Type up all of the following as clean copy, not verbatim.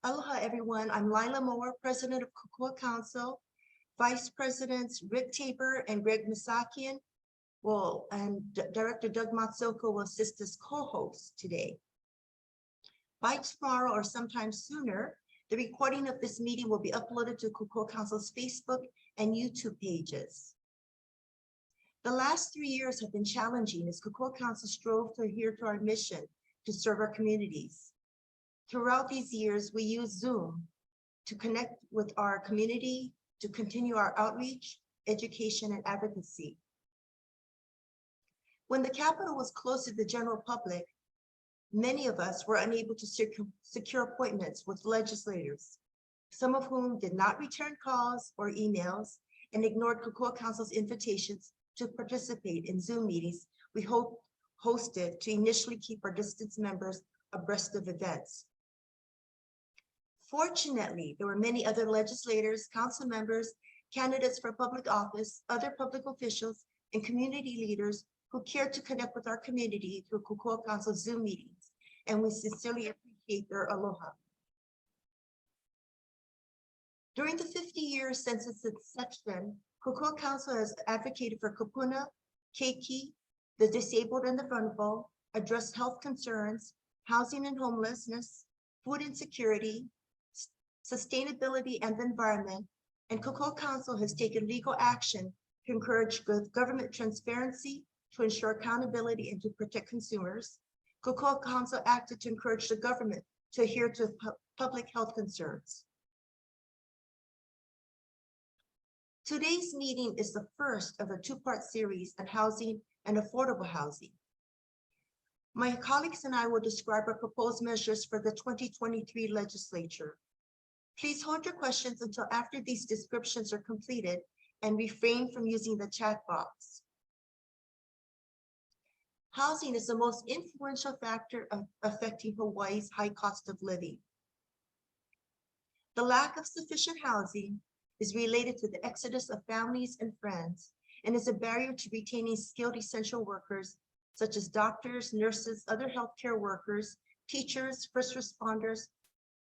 Aloha, everyone. I'm Lila Mower, President of Kokua Council. Vice Presidents Rick Tabor and Greg Misakian and Director Doug Matsoko will assist as co-hosts today. By tomorrow or sometime sooner, the recording of this meeting will be uploaded to Kokua Council's Facebook and YouTube pages. The last 3 years have been challenging as Kokua Council strove to adhere to our mission to serve our communities. Throughout these years, we used Zoom to connect with our community, to continue our outreach, education, and advocacy. When the Capitol was closed to the general public, many of us were unable to secure appointments with legislators, some of whom did not return calls or emails and ignored Kokua Council's invitations to participate in Zoom meetings we hosted to initially keep our distance members abreast of events. Fortunately, there were many other legislators, council members, candidates for public office, other public officials, and community leaders who cared to connect with our community through Kokua Council Zoom meetings, and we sincerely appreciate their aloha. During the 50 years since its inception, Kokua Council has advocated for kupuna, keiki, the disabled and the vulnerable, addressed health concerns, housing and homelessness, food insecurity, sustainability and the environment, and Kokua Council has taken legal action to encourage government transparency, to ensure accountability, and to protect consumers. Kokua Council acted to encourage the government to adhere to public health concerns. Today's meeting is the first of a two-part series on housing and affordable housing. My colleagues and I will describe our proposed measures for the 2023 legislature. Please hold your questions until after these descriptions are completed and refrain from using the chat box. Housing is the most influential factor affecting Hawaii's high cost of living. The lack of sufficient housing is related to the exodus of families and friends and is a barrier to retaining skilled essential workers such as doctors, nurses, other healthcare workers, teachers, first responders,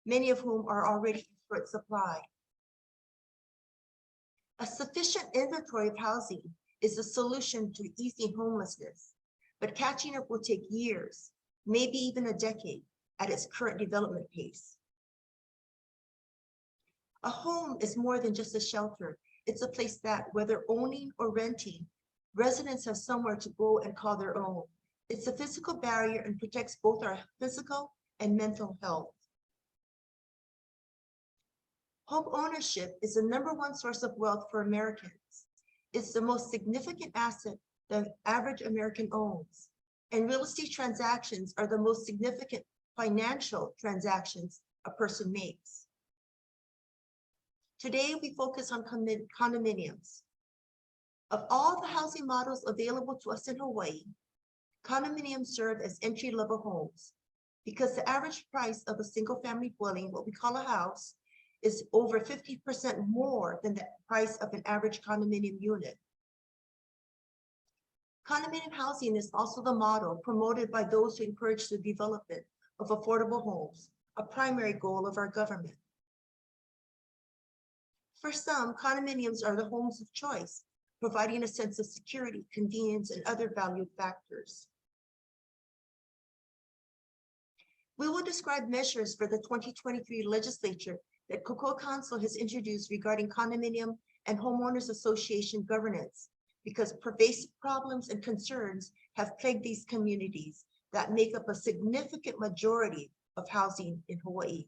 many of whom are already in short supply. A sufficient inventory of housing is a solution to easing homelessness, but catching up will take years, maybe even a decade, at its current development pace. A home is more than just a shelter. It's a place that, whether owning or renting, residents have somewhere to go and call their own. It's a physical barrier and protects both our physical and mental health. Home ownership is the #1 source of wealth for Americans. It's the most significant asset the average American owns, and real estate transactions are the most significant financial transactions a person makes. Today, we focus on condominiums. Of all the housing models available to us in Hawaii, condominiums serve as entry-level homes because the average price of a single-family dwelling, what we call a house, is over 50% more than the price of an average condominium unit. Condominium housing is also the model promoted by those who encourage the development of affordable homes, a primary goal of our government. For some, condominiums are the homes of choice, providing a sense of security, convenience, and other valued factors. We will describe measures for the 2023 legislature that Kokua Council has introduced regarding condominium and homeowners association governance, because pervasive problems and concerns have plagued these communities that make up a significant majority of housing in Hawaii.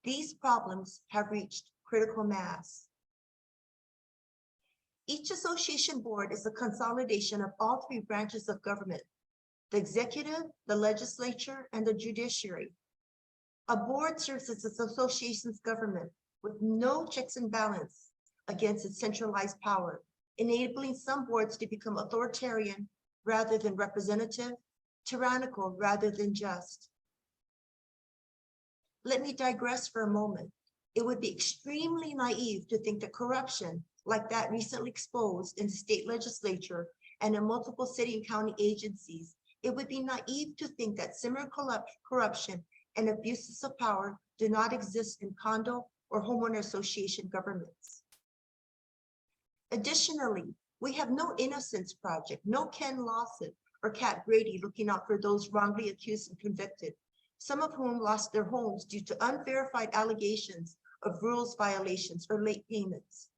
These problems have reached critical mass. Each association board is a consolidation of all 3 branches of government: the executive, the legislature, and the judiciary. A board serves as its association's government with no checks and balance against its centralized power, enabling some boards to become authoritarian rather than representative, tyrannical rather than just. Let me digress for a moment. It would be extremely naive to think that corruption like that recently exposed in the state legislature and in multiple city and county agencies, it would be naive to think that similar corruption and abuses of power do not exist in condo or homeowner association governments. Additionally, we have no Innocence Project, no Ken Lawson or Cat Brady looking out for those wrongly accused and convicted, some of whom lost their homes due to unverified allegations of rules violations or late payments.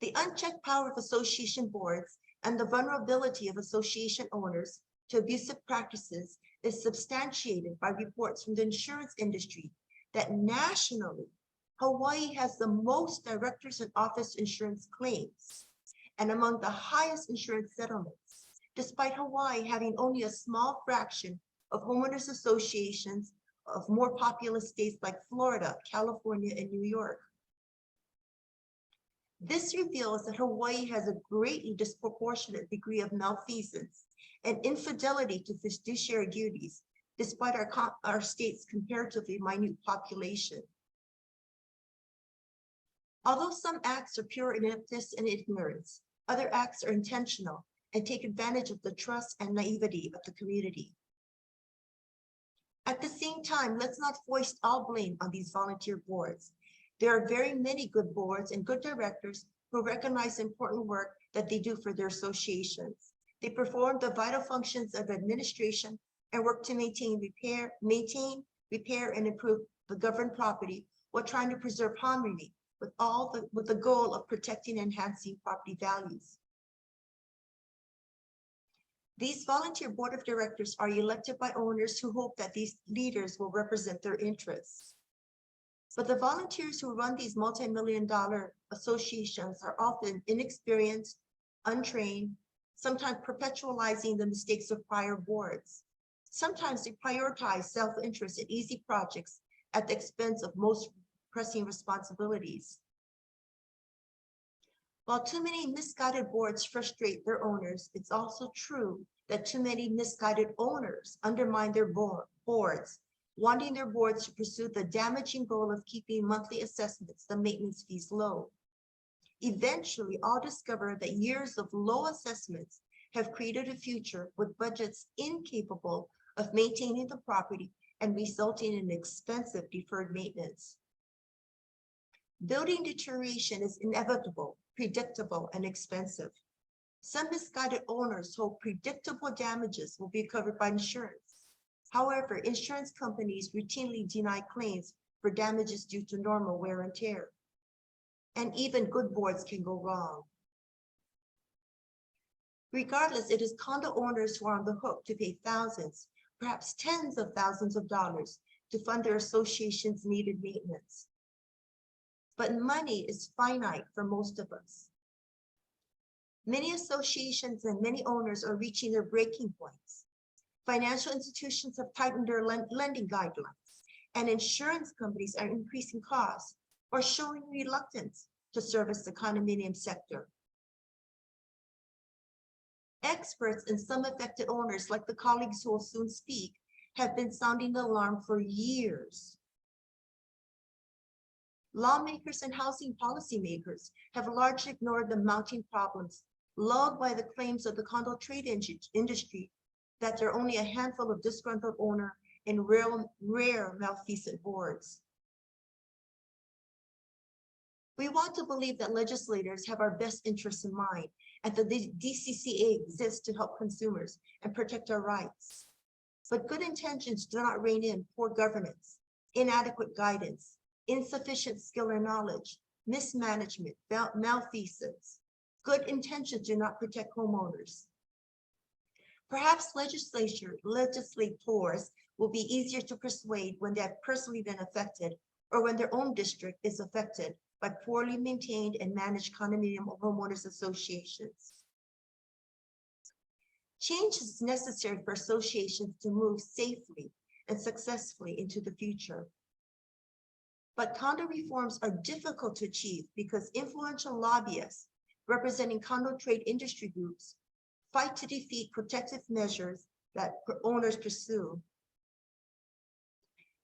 The unchecked power of association boards and the vulnerability of association owners to abusive practices is substantiated by reports from the insurance industry that nationally, Hawaii has the most directors and office insurance claims and among the highest insurance settlements, despite Hawaii having only a small fraction of homeowners associations of more populous states like Florida, California, and New York. This reveals that Hawaii has a greatly disproportionate degree of malfeasance and infidelity to fiduciary duties, despite our state's comparatively minute population. Although some acts are pure ineptness and ignorance, other acts are intentional and take advantage of the trust and naivety of the community. At the same time, let's not foist all blame on these volunteer boards. There are very many good boards and good directors who recognize the important work that they do for their associations. They perform the vital functions of administration and work to maintain, repair, and improve the governed property while trying to preserve harmony with the goal of protecting and enhancing property values. These volunteer board of directors are elected by owners who hope that these leaders will represent their interests. But the volunteers who run these multi-million-dollar associations are often inexperienced, untrained, sometimes perpetualizing the mistakes of prior boards. Sometimes they prioritize self-interest and easy projects at the expense of most pressing responsibilities. While too many misguided boards frustrate their owners, it's also true that too many misguided owners undermine their boards, wanting their boards to pursue the damaging goal of keeping monthly assessments, the maintenance fees low. Eventually, all discover that years of low assessments have created a future with budgets incapable of maintaining the property and resulting in expensive deferred maintenance. Building deterioration is inevitable, predictable, and expensive. Some misguided owners hope predictable damages will be covered by insurance. However, insurance companies routinely deny claims for damages due to normal wear and tear. And even good boards can go wrong. Regardless, it is condo owners who are on the hook to pay thousands, perhaps tens of thousands of dollars to fund their association's needed maintenance. But money is finite for most of us. Many associations and many owners are reaching their breaking points. Financial institutions have tightened their lending guidelines, and insurance companies are increasing costs or showing reluctance to service the condominium sector. Experts and some affected owners, like the colleagues who will soon speak, have been sounding the alarm for years. Lawmakers and housing policymakers have largely ignored the mounting problems, lulled by the claims of the condo trade industry that there are only a handful of disgruntled owner and rare malfeasant boards. We want to believe that legislators have our best interests in mind and that the DCCA exists to help consumers and protect our rights. But good intentions do not rein in poor governance, inadequate guidance, insufficient skill or knowledge, mismanagement, malfeasance. Good intentions do not protect homeowners. Perhaps legislators will be easier to persuade when they have personally been affected or when their own district is affected by poorly maintained and managed condominium or homeowners associations. Change is necessary for associations to move safely and successfully into the future. But condo reforms are difficult to achieve because influential lobbyists representing condo trade industry groups fight to defeat protective measures that owners pursue.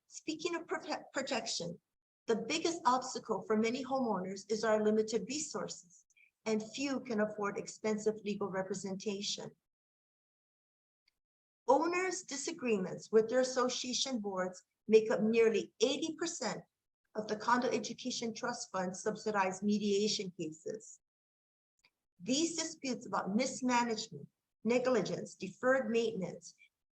Speaking of protection, the biggest obstacle for many homeowners is our limited resources, and few can afford expensive legal representation. Owners' disagreements with their association boards make up nearly 80% of the Condo Education Trust Fund subsidized mediation cases. These disputes about mismanagement, negligence, deferred maintenance,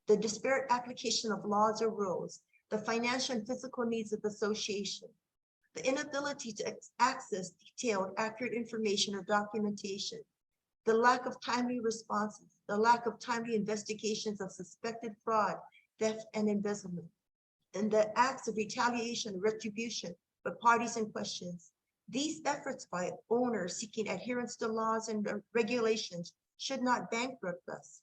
the disparate application of laws or rules, the financial and physical needs of the association, the inability to access detailed, accurate information or documentation, the lack of timely responses, the lack of timely investigations of suspected fraud, theft, and embezzlement, and the acts of retaliation and retribution by parties in questions. These efforts by owners seeking adherence to laws and regulations should not bankrupt us.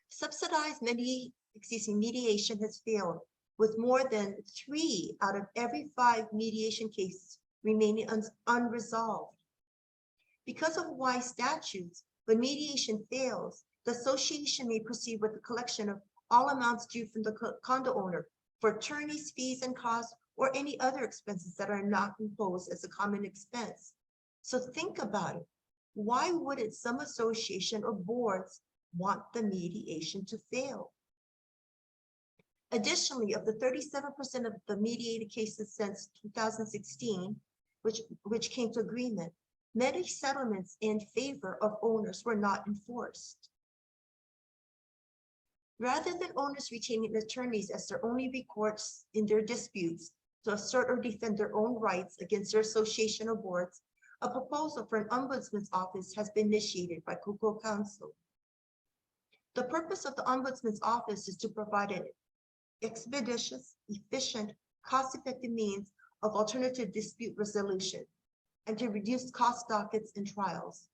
Subsidized mediation has failed, with more than 3 out of every 5 mediation cases remaining unresolved. Because of Hawaii statutes, when mediation fails, the association may proceed with the collection of all amounts due from the condo owner for attorney's fees and costs or any other expenses that are not imposed as a common expense. So think about it. Why wouldn't some association or boards want the mediation to fail? Additionally, of the 37% of the mediated cases since 2016, which came to agreement, many settlements in favor of owners were not enforced. Rather than owners retaining attorneys as their only recourse in their disputes to assert or defend their own rights against their association or boards, a proposal for an ombudsman's office has been initiated by Kokua Council. The purpose of the ombudsman's office is to provide an expeditious, efficient, cost-effective means of alternative dispute resolution and to reduce cost dockets and trials.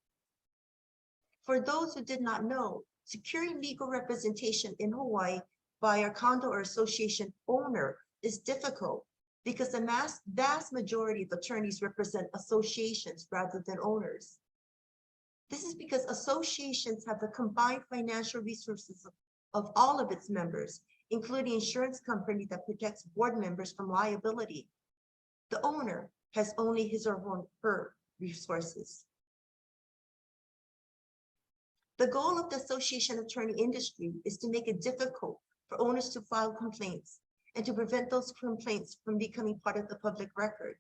For those who did not know, securing legal representation in Hawaii by a condo or association owner is difficult because the vast majority of attorneys represent associations rather than owners. This is because associations have the combined financial resources of all of its members, including insurance company that protects board members from liability. The owner has only his or her resources. The goal of the association attorney industry is to make it difficult for owners to file complaints and to prevent those complaints from becoming part of the public record.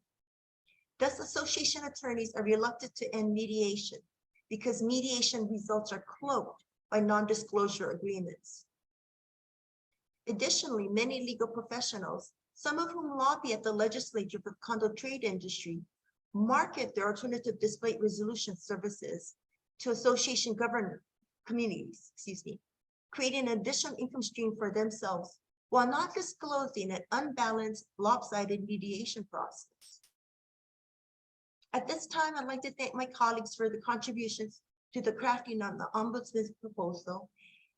Thus, association attorneys are reluctant to end mediation because mediation results are cloaked by non-disclosure agreements. Additionally, many legal professionals, some of whom lobby at the legislature for the condo trade industry, market their alternative dispute resolution services to association government communities, creating an additional income stream for themselves while not disclosing an unbalanced, lopsided mediation process. At this time, I'd like to thank my colleagues for the contributions to the crafting of the Ombudsman's proposal,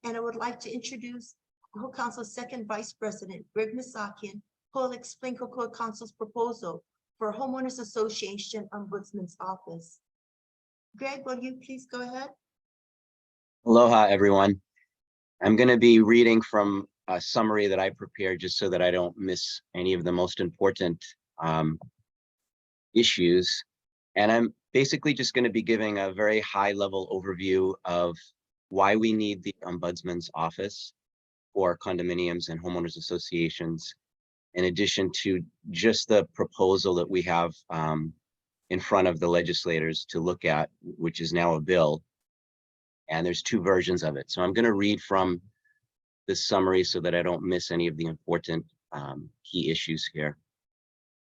and I would like to introduce Kokua Council's second Vice President, Greg Misakian, who will explain Kokua Council's proposal for Homeowners Association Ombudsman's Office. Greg, will you please go ahead? Aloha, everyone. I'm going to be reading from a summary that I prepared just so that I don't miss any of the most important issues. And I'm basically just going to be giving a very high-level overview of why we need the Ombudsman's Office for condominiums and homeowners associations, in addition to just the proposal that we have in front of the legislators to look at, which is now a bill. And there's 2 versions of it. So I'm going to read from this summary so that I don't miss any of the important key issues here.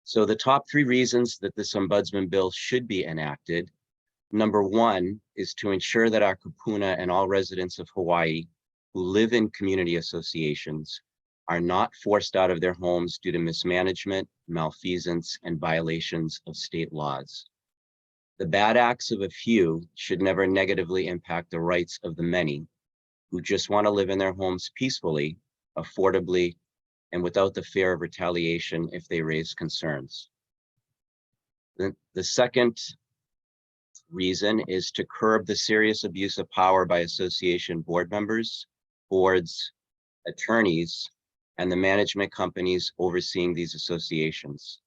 So the top 3 reasons that this ombudsman bill should be enacted. Number 1 is to ensure that our kupuna and all residents of Hawaii who live in community associations are not forced out of their homes due to mismanagement, malfeasance, and violations of state laws. The bad acts of a few should never negatively impact the rights of the many who just want to live in their homes peacefully, affordably, and without the fear of retaliation if they raise concerns. The second reason is to curb the serious abuse of power by association board members, boards, attorneys, and the management companies overseeing these associations.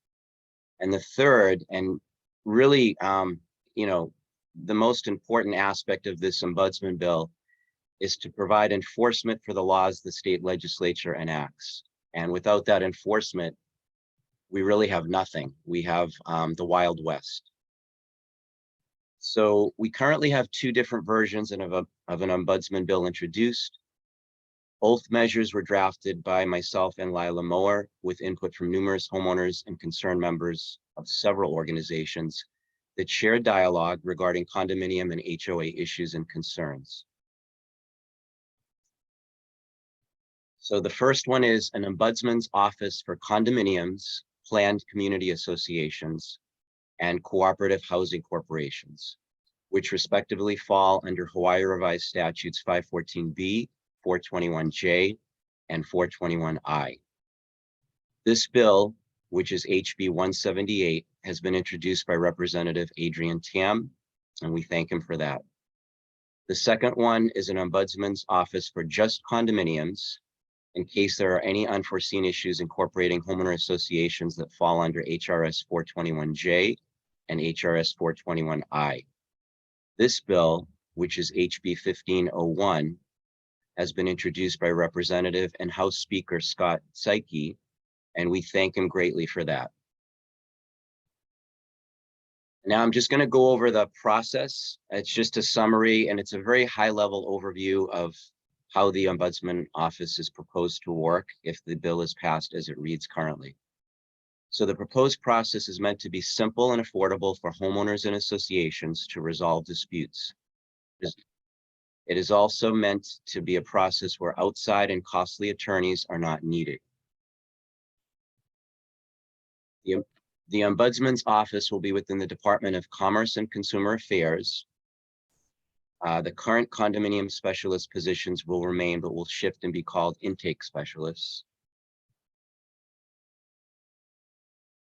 And the third, and really, the most important aspect of this ombudsman bill is to provide enforcement for the laws the state legislature enacts. And without that enforcement, we really have nothing. We have the Wild West. So we currently have two different versions of an ombudsman bill introduced. Both measures were drafted by myself and Lila Mower with input from numerous homeowners and concerned members of several organizations that share dialogue regarding condominium and HOA issues and concerns. So the first one is an ombudsman's office for condominiums, planned community associations, and cooperative housing corporations, which respectively fall under Hawaii Revised Statutes 514B, 421J, and 421I. This bill, which is HB 178, has been introduced by Representative Adrian Tam, and we thank him for that. The second one is an ombudsman's office for just condominiums, in case there are any unforeseen issues incorporating homeowner associations that fall under HRS 421J and HRS 421I. This bill, which is HB 1501, has been introduced by Representative and House Speaker Scott Psyche, and we thank him greatly for that. Now I'm just going to go over the process. It's just a summary, and it's a very high-level overview of how the Ombudsman Office is proposed to work if the bill is passed as it reads currently. So the proposed process is meant to be simple and affordable for homeowners and associations to resolve disputes. It is also meant to be a process where outside and costly attorneys are not needed. The Ombudsman's Office will be within the Department of Commerce and Consumer Affairs. The current condominium specialist positions will remain, but will shift and be called intake specialists.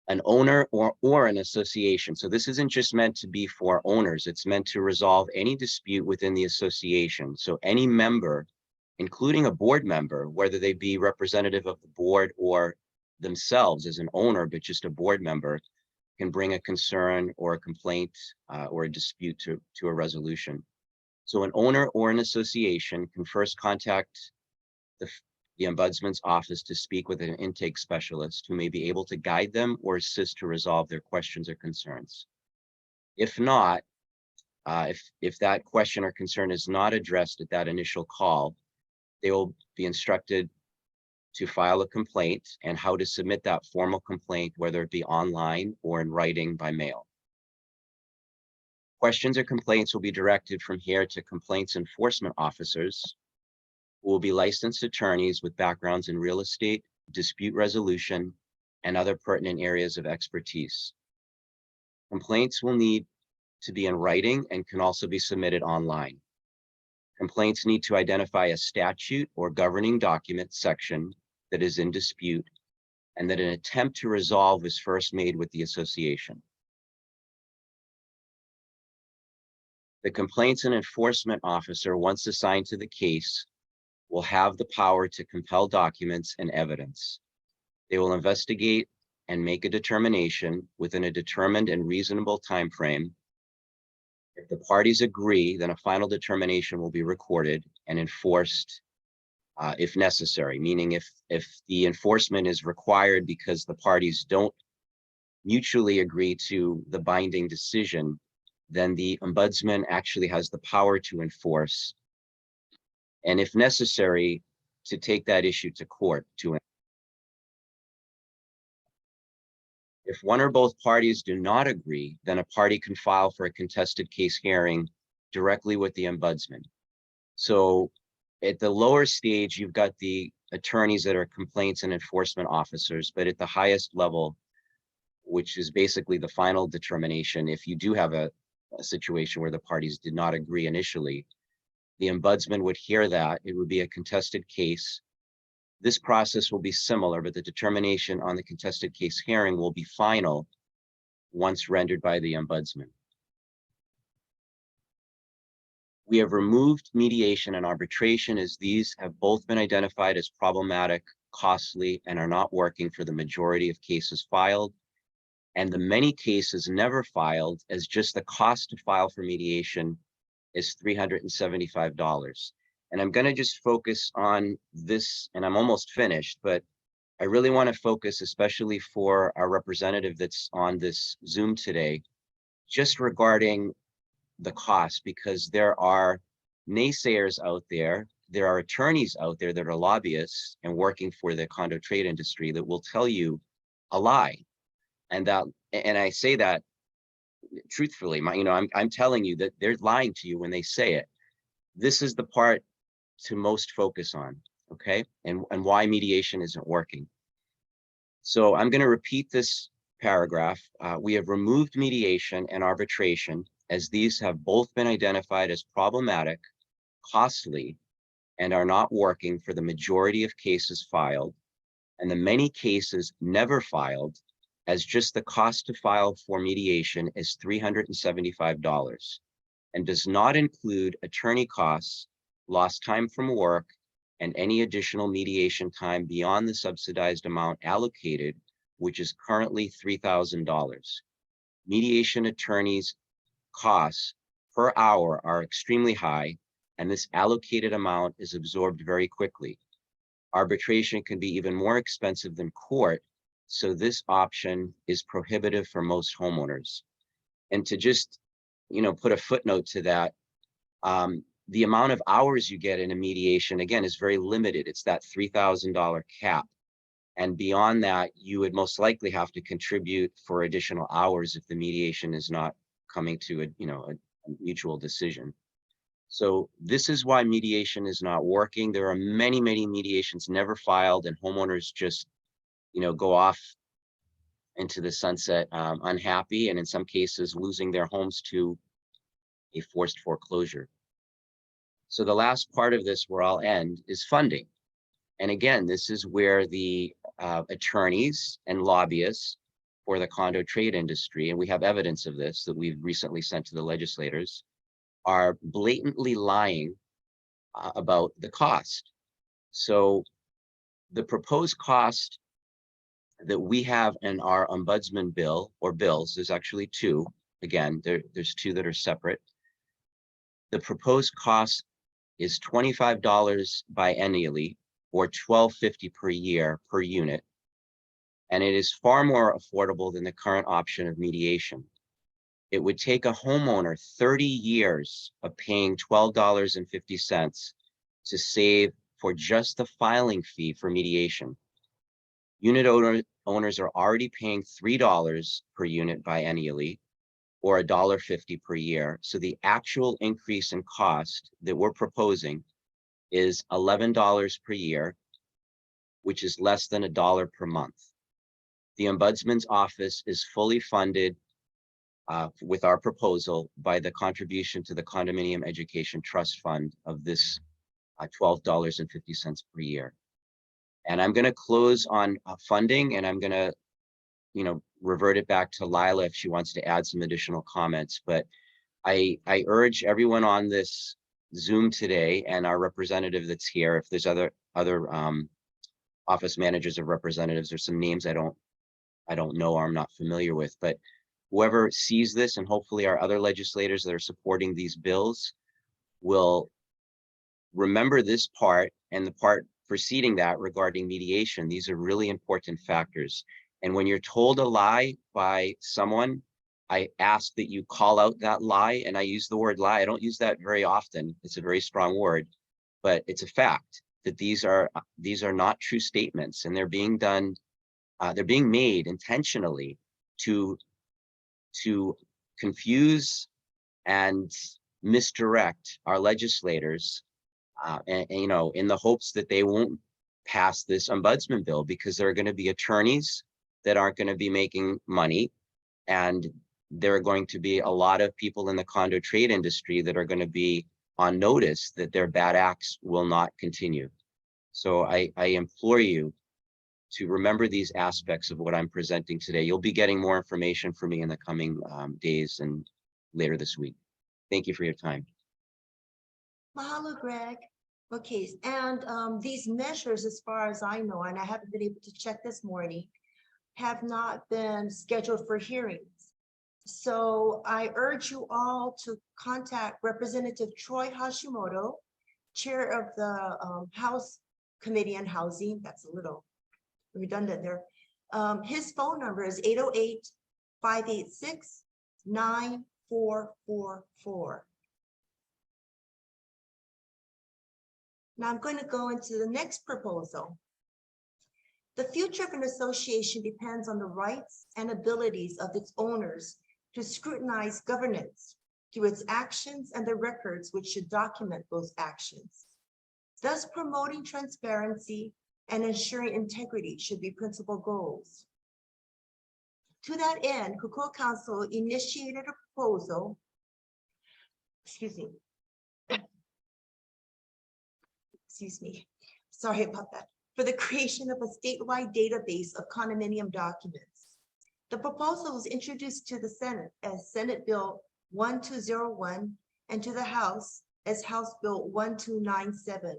An owner or an association. So this isn't just meant to be for owners. It's meant to resolve any dispute within the association. So any member, including a board member, whether they be representative of the board or themselves as an owner, but just a board member, can bring a concern or a complaint or a dispute to a resolution. So an owner or an association can first contact the Ombudsman's Office to speak with an intake specialist who may be able to guide them or assist to resolve their questions or concerns. If not, if that question or concern is not addressed at that initial call, they will be instructed to file a complaint and how to submit that formal complaint, whether it be online or in writing by mail. Questions or complaints will be directed from here to complaints enforcement officers, who will be licensed attorneys with backgrounds in real estate, dispute resolution, and other pertinent areas of expertise. Complaints will need to be in writing and can also be submitted online. Complaints need to identify a statute or governing document section that is in dispute and that an attempt to resolve was first made with the association. The complaints and enforcement officer, once assigned to the case, will have the power to compel documents and evidence. They will investigate and make a determination within a determined and reasonable time frame. If the parties agree, then a final determination will be recorded and enforced if necessary, meaning if the enforcement is required because the parties don't mutually agree to the binding decision, then the ombudsman actually has the power to enforce, and if necessary, to take that issue to court. If one or both parties do not agree, then a party can file for a contested case hearing directly with the ombudsman. So at the lower stage, you've got the attorneys that are complaints and enforcement officers, but at the highest level, which is basically the final determination, if you do have a situation where the parties did not agree initially, the ombudsman would hear that. It would be a contested case. This process will be similar, but the determination on the contested case hearing will be final once rendered by the ombudsman. We have removed mediation and arbitration, as these have both been identified as problematic, costly, and are not working for the majority of cases filed, and the many cases never filed, as just the cost to file for mediation is $375. And I'm going to just focus on this, and I'm almost finished, but I really want to focus, especially for our representative that's on this Zoom today, just regarding the cost, because there are naysayers out there. There are attorneys out there that are lobbyists and working for the condo trade industry that will tell you a lie. And I say that truthfully, I'm telling you that they're lying to you when they say it. This is the part to most focus on, okay? And why mediation isn't working. So I'm going to repeat this paragraph. We have removed mediation and arbitration as these have both been identified as problematic, costly, and are not working for the majority of cases filed, and the many cases never filed, as just the cost to file for mediation is $375 and does not include attorney costs, lost time from work, and any additional mediation time beyond the subsidized amount allocated, which is currently $3,000. Mediation attorneys' costs per hour are extremely high, and this allocated amount is absorbed very quickly. Arbitration can be even more expensive than court, so this option is prohibitive for most homeowners. And to just, put a footnote to that, the amount of hours you get in a mediation, again, is very limited. It's that $3,000 cap. And beyond that, you would most likely have to contribute for additional hours if the mediation is not coming to a mutual decision. So this is why mediation is not working. There are many, many mediations never filed, and homeowners just, go off into the sunset unhappy, and in some cases losing their homes to a forced foreclosure. So the last part of this, where I'll end, is funding. And again, this is where the attorneys and lobbyists for the condo trade industry, and we have evidence of this that we've recently sent to the legislators, are blatantly lying about the cost. So the proposed cost that we have in our ombudsman bill, or bills, there's actually two. Again, there's two that are separate. The proposed cost is $25 biennially, or $12.50 per year per unit. And it is far more affordable than the current option of mediation. It would take a homeowner 30 years of paying $12.50 to save for just the filing fee for mediation. Unit owners are already paying $3 per unit biennially, or $1.50 per year. So the actual increase in cost that we're proposing is $11 per year, which is less than $1 per month. The Ombudsman's office is fully funded with our proposal by the contribution to the Condominium Education Trust Fund of this $12.50 per year. And I'm going to close on funding, and I'm going to, revert it back to Lila if she wants to add some additional comments. But I urge everyone on this Zoom today, and our representative that's here, if there's other office managers or representatives, there's some names I don't know or I'm not familiar with, but whoever sees this, and hopefully our other legislators that are supporting these bills, will remember this part and the part preceding that regarding mediation. These are really important factors. And when you're told a lie by someone, I ask that you call out that lie. And I use the word lie. I don't use that very often. It's a very strong word, but it's a fact that these are not true statements, and they're being done. They're being made intentionally to confuse and misdirect our legislators, and in the hopes that they won't pass this ombudsman bill, because there are going to be attorneys that aren't going to be making money, and there are going to be a lot of people in the condo trade industry that are going to be on notice that their bad acts will not continue. So I implore you to remember these aspects of what I'm presenting today. You'll be getting more information from me in the coming days and later this week. Thank you for your time. Mahalo, Greg. Okay, and these measures, as far as I know, and I haven't been able to check this morning, have not been scheduled for hearings. So I urge you all to contact Representative Troy Hashimoto chair of the House Committee on Housing. That's a little redundant there. His phone number is 808-586-9444. Now I'm going to go into the next proposal. The future of an association depends on the rights and abilities of its owners to scrutinize governance through its actions and the records which should document those actions. Thus, promoting transparency and ensuring integrity should be principal goals. To that end, Kokua Council initiated a proposal, sorry about that, for the creation of a statewide database of condominium documents. The proposal was introduced to the Senate as Senate Bill 1201 and to the House as House Bill 1297.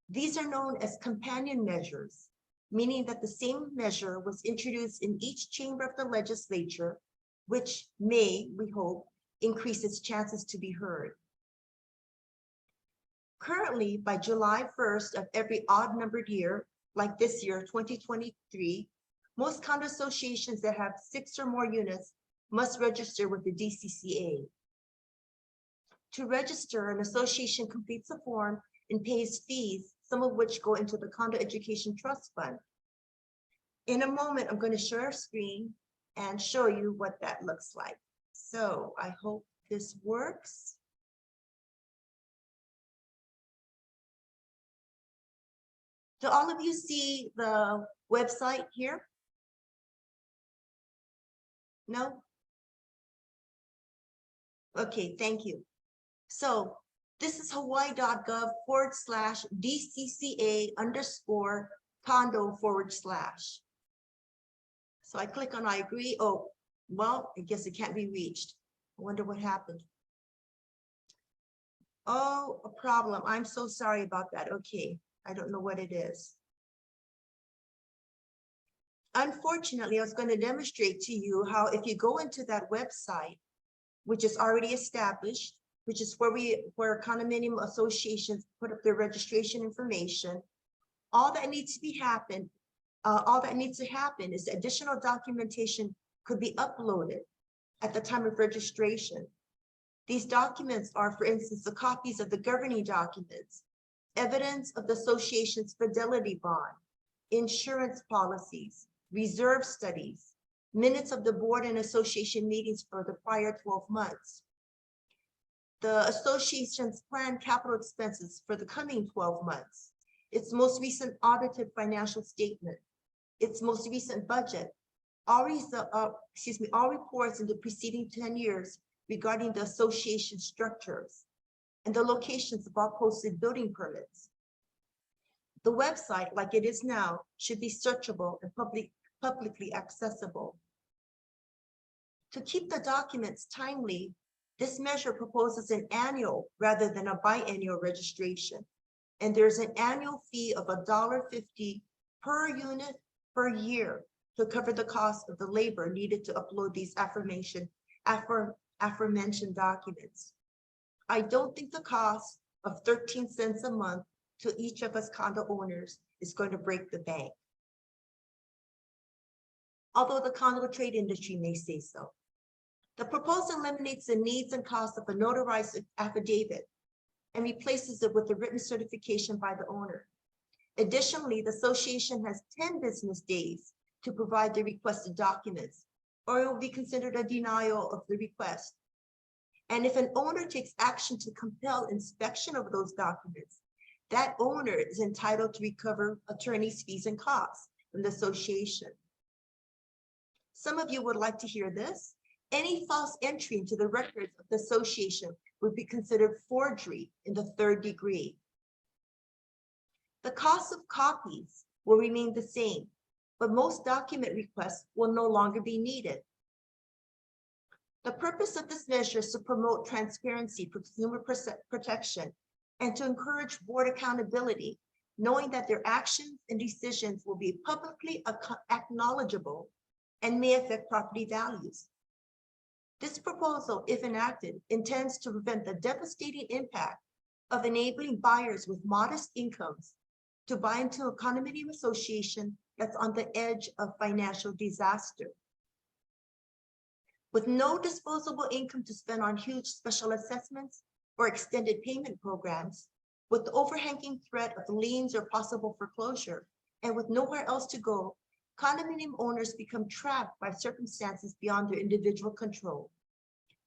These are known as companion measures, meaning that the same measure was introduced in each chamber of the legislature, which may, we hope, increase its chances to be heard. Currently, by July 1st of every odd-numbered year, like this year, 2023, most condo associations that have 6 or more units must register with the DCCA. To register, an association completes a form and pays fees, some of which go into the Condo Education Trust Fund. In a moment, I'm going to share a screen and show you what that looks like. So I hope this works. Do all of you see the website here? No? Okay, thank you. So this is hawaii.gov/DCCA_condo/. So I click on I agree. Oh, well, I guess it can't be reached. I wonder what happened. Oh, a problem. I'm so sorry about that. Okay, I don't know what it is. Unfortunately, I was going to demonstrate to you how if you go into that website, which is already established, which is where condominium associations put up their registration information, all that needs to happen is additional documentation could be uploaded at the time of registration. These documents are, for instance, the copies of the governing documents, evidence of the association's fidelity bond, insurance policies, reserve studies, minutes of the board and association meetings for the prior 12 months, the association's planned capital expenses for the coming 12 months, its most recent audited financial statement, its most recent budget, all reports in the preceding 10 years regarding the association structures, and the locations of all posted building permits. The website, like it is now, should be searchable and publicly accessible. To keep the documents timely, this measure proposes an annual rather than a biannual registration, and there's an annual fee of $1.50 per unit per year to cover the cost of the labor needed to upload these aforementioned documents. I don't think the cost of 13 cents a month to each of us condo owners is going to break the bank, although the condo trade industry may say so. The proposal eliminates the needs and costs of a notarized affidavit and replaces it with a written certification by the owner. Additionally, the association has 10 business days to provide the requested documents, or it will be considered a denial of the request. And if an owner takes action to compel inspection of those documents, that owner is entitled to recover attorney's fees and costs from the association. Some of you would like to hear this. Any false entry into the records of the association would be considered forgery in the 3rd degree. The cost of copies will remain the same, but most document requests will no longer be needed. The purpose of this measure is to promote transparency for consumer protection and to encourage board accountability, knowing that their actions and decisions will be publicly acknowledgeable and may affect property values. This proposal, if enacted, intends to prevent the devastating impact of enabling buyers with modest incomes to buy into a condominium association that's on the edge of financial disaster. With no disposable income to spend on huge special assessments or extended payment programs, with the overhanging threat of liens or possible foreclosure, and with nowhere else to go, condominium owners become trapped by circumstances beyond their individual control,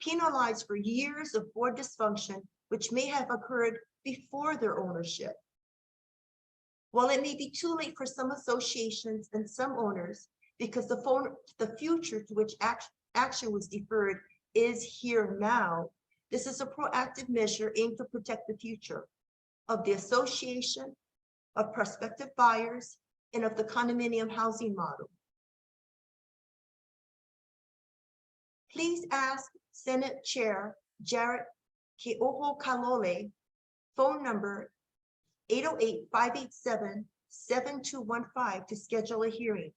penalized for years of board dysfunction, which may have occurred before their ownership. While it may be too late for some associations and some owners, because the future to which action was deferred is here now, this is a proactive measure aimed to protect the future of the association, of prospective buyers, and of the condominium housing model. Please ask Senate Chair Jarrett Keoho Kalole, phone number 808-587-7215 to schedule a hearing.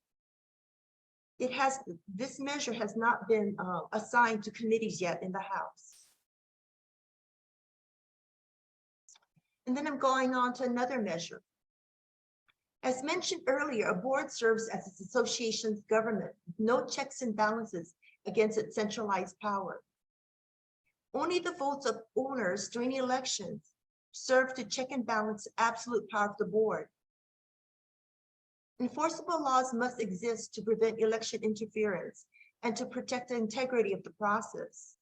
This measure has not been assigned to committees yet in the House. And then I'm going on to another measure. As mentioned earlier, a board serves as its association's government, with no checks and balances against its centralized power. Only the votes of owners during elections serve to check and balance the absolute power of the board. Enforceable laws must exist to prevent election interference and to protect the integrity of the process.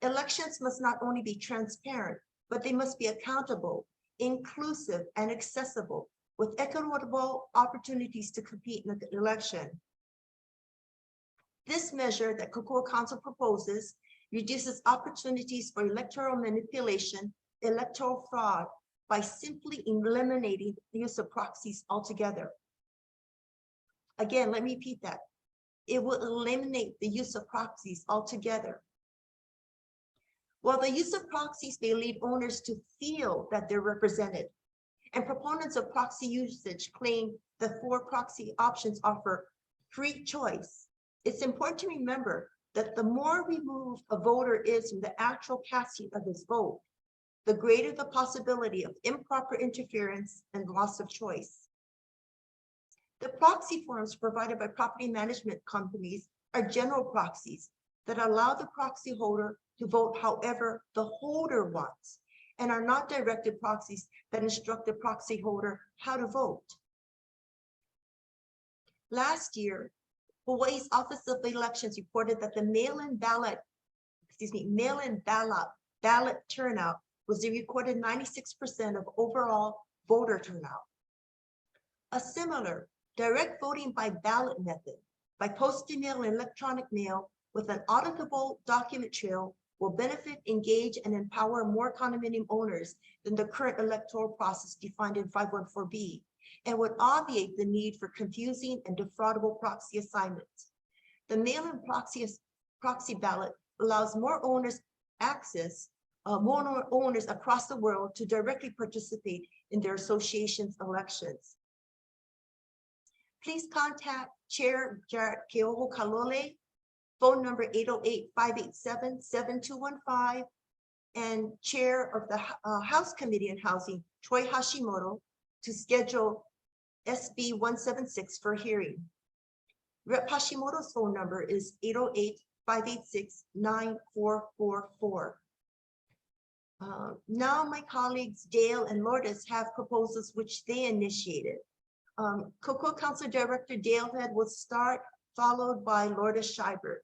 Elections must not only be transparent, but they must be accountable, inclusive, and accessible, with equitable opportunities to compete in the election. This measure that Kokua Council proposes reduces opportunities for electoral manipulation, electoral fraud, by simply eliminating the use of proxies altogether. Again, let me repeat that. It will eliminate the use of proxies altogether. While the use of proxies may lead owners to feel that they're represented, and proponents of proxy usage claim the 4 proxy options offer free choice, it's important to remember that the more removed a voter is from the actual casting of his vote, the greater the possibility of improper interference and loss of choice. The proxy forms provided by property management companies are general proxies that allow the proxy holder to vote however the holder wants, and are not directed proxies that instruct the proxy holder how to vote. Last year, Hawaii's Office of Elections reported that the mail-in ballot turnout was a recorded 96% of overall voter turnout. A similar direct voting by ballot method, by postal mail and electronic mail with an auditable document trail, will benefit, engage, and empower more condominium owners than the current electoral process defined in 514B, and would obviate the need for confusing and defraudable proxy assignments. The mail-in proxy ballot allows more owners across the world to directly participate in their association's elections. Please contact Chair Jarrett Keoho Kalole, phone number 808-587-7215, and Chair of the House Committee on Housing, Troy Hashimoto, to schedule SB 176 for hearing. Rep. Hashimoto's phone number is 808-586-9444. Now my colleagues Dale and Lourdes have proposals which they initiated. Kokua Council Director Dale Head will start, followed by Lourdes Scheibert.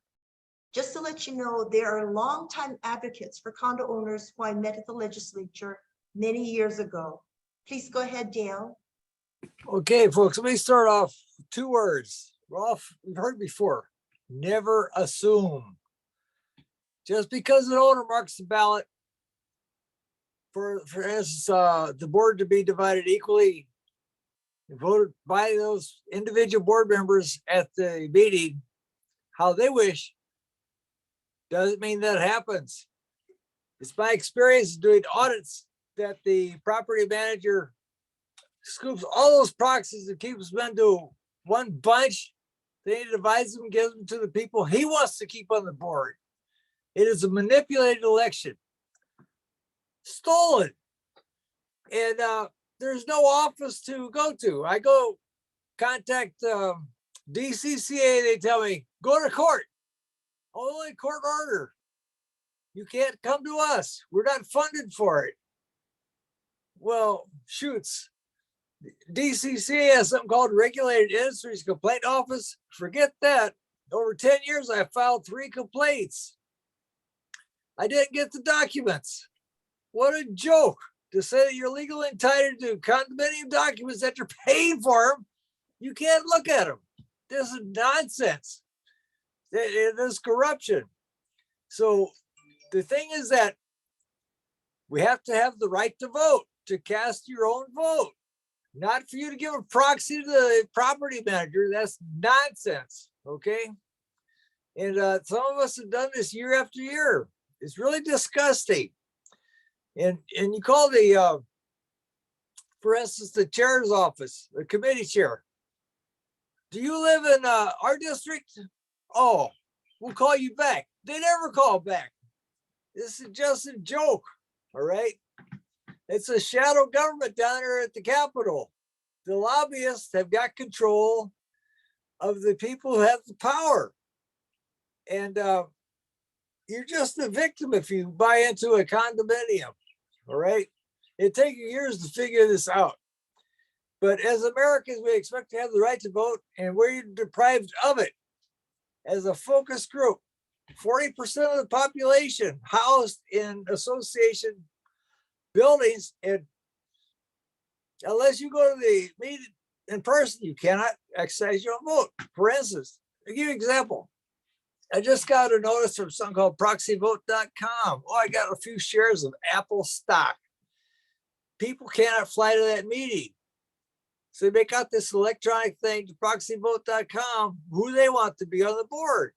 Just to let you know, there are longtime advocates for condo owners who I met at the legislature many years ago. Please go ahead, Dale. Okay, folks, let me start off with 2 words. We've heard before, never assume. Just because an owner marks the ballot for instance, the board to be divided equally, voted by those individual board members at the meeting how they wish, doesn't mean that happens. It's my experience doing audits that the property manager scoops all those proxies and keeps them into one bunch. Then he divides them, gives them to the people he wants to keep on the board. It is a manipulated election. stolen. And there's no office to go to. I go contact DCCA, they tell me, go to court. Only court order. You can't come to us. We're not funded for it. Well, shoots. DCCA has something called Regulated Industries Complaint Office. Forget that. Over 10 years, I filed 3 complaints. I didn't get the documents. What a joke to say that you're legally entitled to condominium documents that you're paying for them. You can't look at them. This is nonsense. It is corruption. So the thing is that we have to have the right to vote, to cast your own vote, not for you to give a proxy to the property manager. That's nonsense, okay? And some of us have done this year after year. It's really disgusting. And you call the, for instance, the chair's office, the committee chair. Do you live in our district? Oh, we'll call you back. They never call back. This is just a joke, all right? It's a shadow government down there at the Capitol. The lobbyists have got control of the people who have the power. And you're just a victim if you buy into a condominium, all right? It takes years to figure this out. But as Americans, we expect to have the right to vote, and we're deprived of it. As a focus group, 40% of the population housed in association buildings, and unless you go to the meeting in person, you cannot exercise your own vote. For instance, I'll give you an example. I just got a notice from something called proxyvote.com. Oh, I got a few shares of Apple stock. People cannot fly to that meeting. So they make out this electronic thing to proxyvote.com, who they want to be on the board.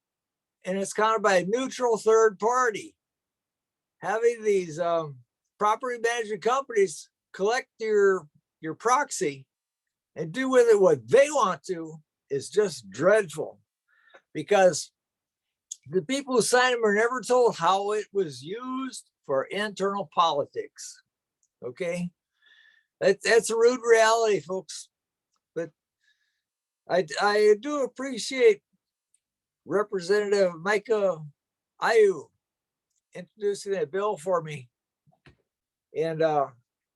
And it's counted by a neutral third party. Having these property management companies collect your proxy and do with it what they want to is just dreadful, because the people who signed them are never told how it was used for internal politics. Okay, that's a rude reality, folks. But I do appreciate Representative Micah Ayu introducing that bill for me. And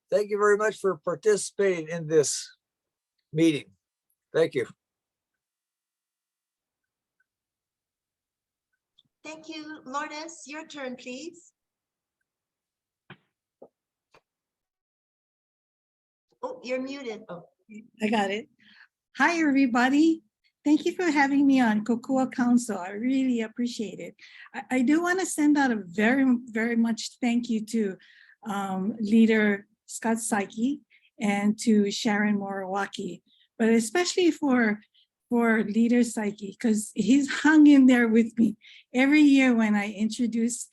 thank you very much for participating in this meeting. Thank you. Thank you, Lourdes. Your turn, please. Oh, you're muted. Oh. I got it. Hi, everybody. Thank you for having me on Kokua Council. I really appreciate it. I do want to send out a very, very much thank you to Leader Scott Psyche and to Sharon Morawaki, but especially for Leader Psyche, because he's hung in there with me every year when I introduce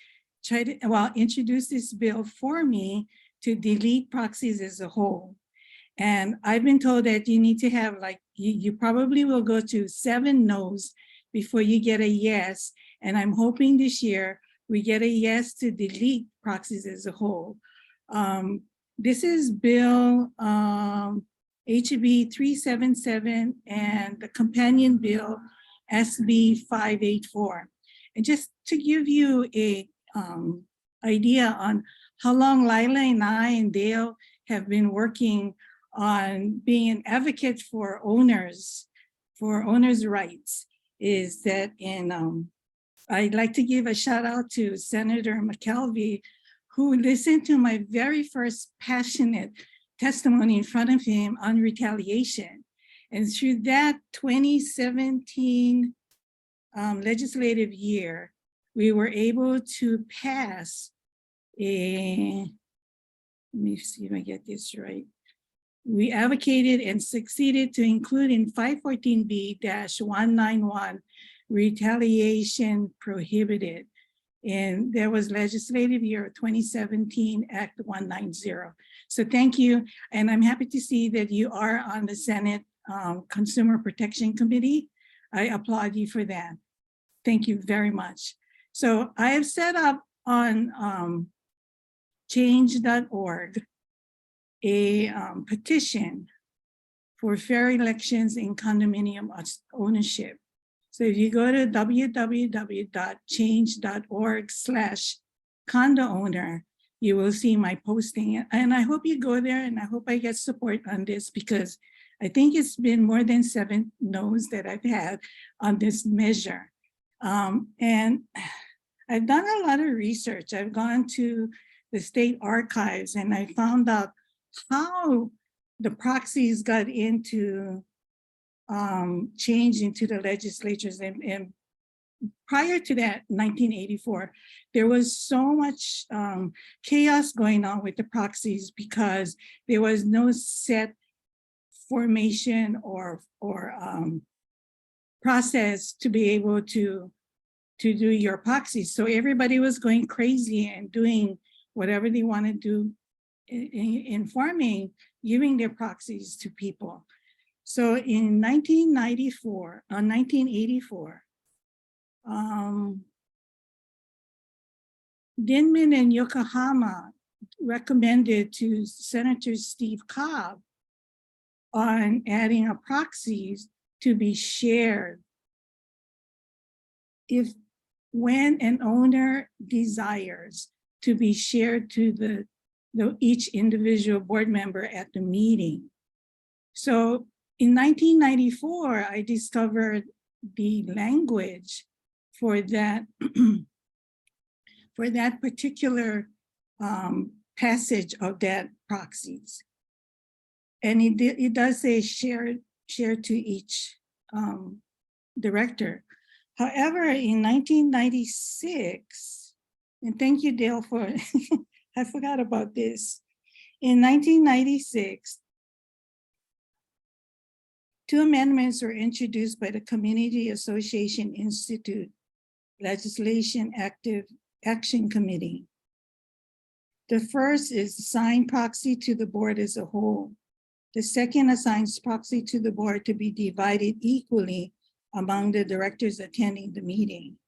this bill for me to delete proxies as a whole. And I've been told that you need to have, like, you probably will go to 7 no's before you get a yes. And I'm hoping this year we get a yes to delete proxies as a whole. This is Bill HB 377 and the companion bill SB 584. And just to give you a idea on how long Lila and I and Dale have been working on being an advocate for owners' rights, is that I'd like to give a shout out to Senator McKelvey, who listened to my very first passionate testimony in front of him on retaliation. And through that 2017 legislative year, we were able to pass a, let me see if I get this right. We advocated and succeeded to include in 514B-191 retaliation prohibited. And there was legislative year 2017 Act 190. So thank you. And I'm happy to see that you are on the Senate Consumer Protection Committee. I applaud you for that. Thank you very much. So I have set up on change.org a petition for fair elections in condominium ownership. So if you go to www.change.org/condo owner, you will see my posting. And I hope you go there, and I hope I get support on this, because I think it's been more than 7 no's that I've had on this measure. And I've done a lot of research. I've gone to the state archives and I found out how the proxies got into change into the legislatures. And prior to that, 1984, there was so much chaos going on with the proxies because there was no set formation or process to be able to do your proxies. So everybody was going crazy and doing whatever they want to do in farming, giving their proxies to people. So in 1984, Dinman and Yokohama recommended to Senator Steve Cobb on adding a proxies to be shared when an owner desires to be shared to each individual board member at the meeting. So in 1994, I discovered the language for that for that particular passage of that proxies. And it does say share to each director. However, in 1996, and thank you, Dale, for, I forgot about this. In 1996, 2 amendments were introduced by the Community Association Institute Legislation Active Action Committee. The first is assign proxy to the board as a whole. The second assigns proxy to the board to be divided equally among the directors attending the meeting.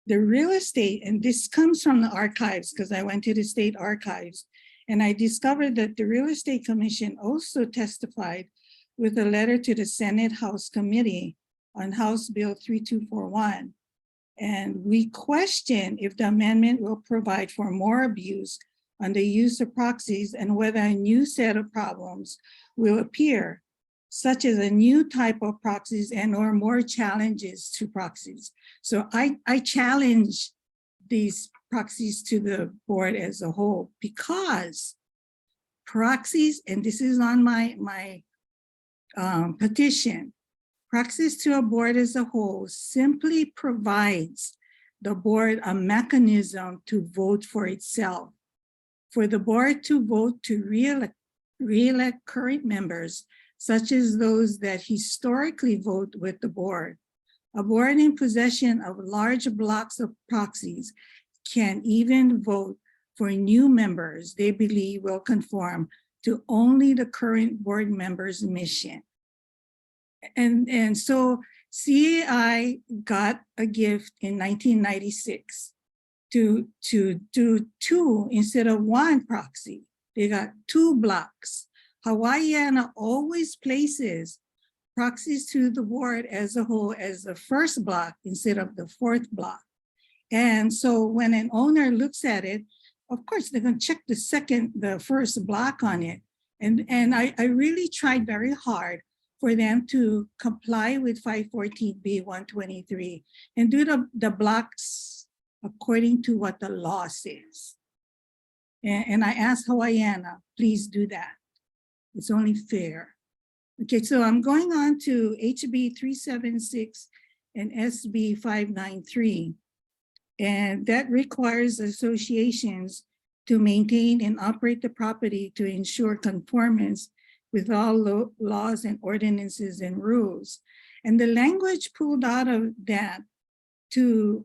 The real estate, and this comes from the archives because I went to the state archives, and I discovered that the Real Estate Commission also testified with a letter to the Senate House Committee on House Bill 3241. And we question if the amendment will provide for more abuse on the use of proxies and whether a new set of problems will appear, such as a new type of proxies and or more challenges to proxies. So I challenge these proxies to the board as a whole, because proxies, and this is on my petition, proxies to a board as a whole simply provides the board a mechanism to vote for itself. For the board to vote to re-elect current members, such as those that historically vote with the board. A board in possession of large blocks of proxies can even vote for new members they believe will conform to only the current board members' mission. And so CAI got a gift in 1996 to do 2 instead of 1 proxy. They got 2 blocks. Hawaiiana always places proxies to the board as a whole as the first block instead of the 4th block. And so when an owner looks at it, of course, they're going to check the first block on it. And I really tried very hard for them to comply with 514B 123 and do the blocks according to what the law says. And I asked Hawaiiana, please do that. It's only fair. Okay, so I'm going on to HB 376 and SB 593. And that requires associations to maintain and operate the property to ensure conformance with all laws and ordinances and rules. And the language pulled out of that to